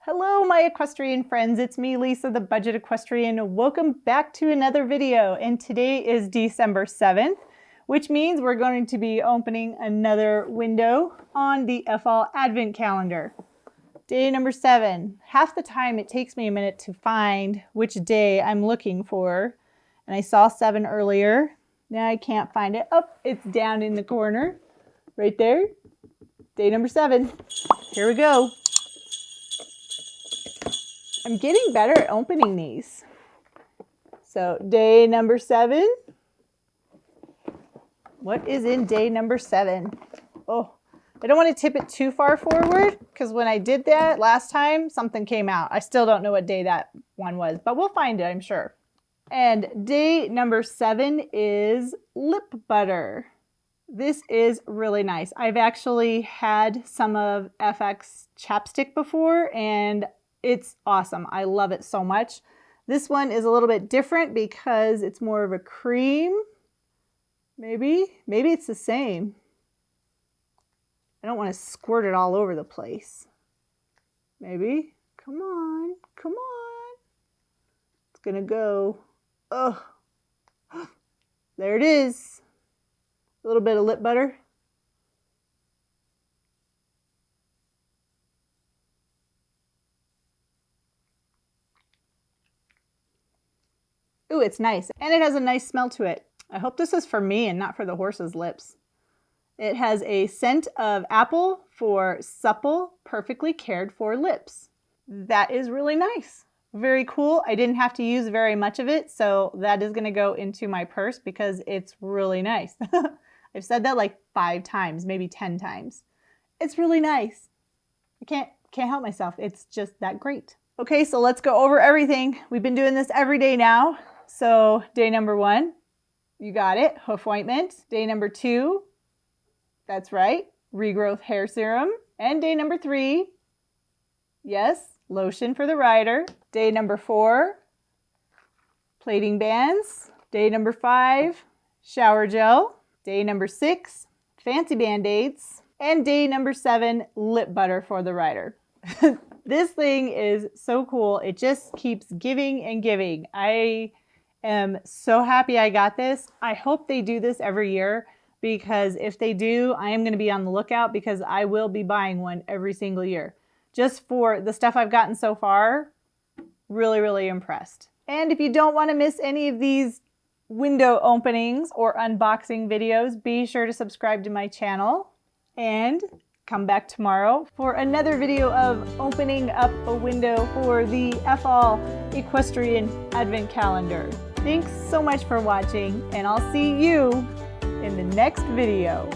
Hello my equestrian friends, it's me Lisa the Budget Equestrian. Welcome back to another video, and today is December 7th, which means we're going to be opening another window on the Effol Advent Calendar. Day number 7. Half the time it takes me a minute to find which day I'm looking for, and I saw 7 earlier. Now I can't find it. Oh, it's down in the corner right there. Day number 7. Here we go. I'm getting better at opening these. So day number 7. What is in day number 7? Oh, I don't want to tip it too far forward because when I did that last time, something came out. I still don't know what day that one was, but we'll find it, I'm sure. And day number 7 is lip butter. This is really nice. I've actually had some of FX chapstick before, and it's awesome. I love it so much. This one is a little bit different because it's more of a cream. Maybe it's the same. I don't want to squirt it all over the place. Maybe. Come on. Come on. It's going to go. Oh. There it is. A little bit of lip butter. Ooh, it's nice. And it has a nice smell to it. I hope this is for me and not for the horse's lips. It has a scent of apple for supple, perfectly cared for lips. That is really nice. Very cool. I didn't have to use very much of it, so that is going to go into my purse because it's really nice. I've said that like 5 times, maybe 10 times. It's really nice. I can't help myself. It's just that great. Okay, so let's go over everything. We've been doing this every day now. So day number 1, you got it, hoof ointment. Day number 2, that's right, regrowth hair serum. And day number 3, yes, lotion for the rider. Day number 4, plating bands. Day number 5, shower gel. Day number 6, fancy band-aids. And day number 7, lip butter for the rider. This thing is so cool. It just keeps giving and giving. I am so happy I got this. I hope they do this every year, because if they do, I am going to be on the lookout because I will be buying one every single year. Just for the stuff I've gotten so far, really, really impressed. And if you don't want to miss any of these window openings or unboxing videos, be sure to subscribe to my channel and come back tomorrow for another video of opening up a window for the Effol Equestrian Advent Calendar. Thanks so much for watching, and I'll see you in the next video.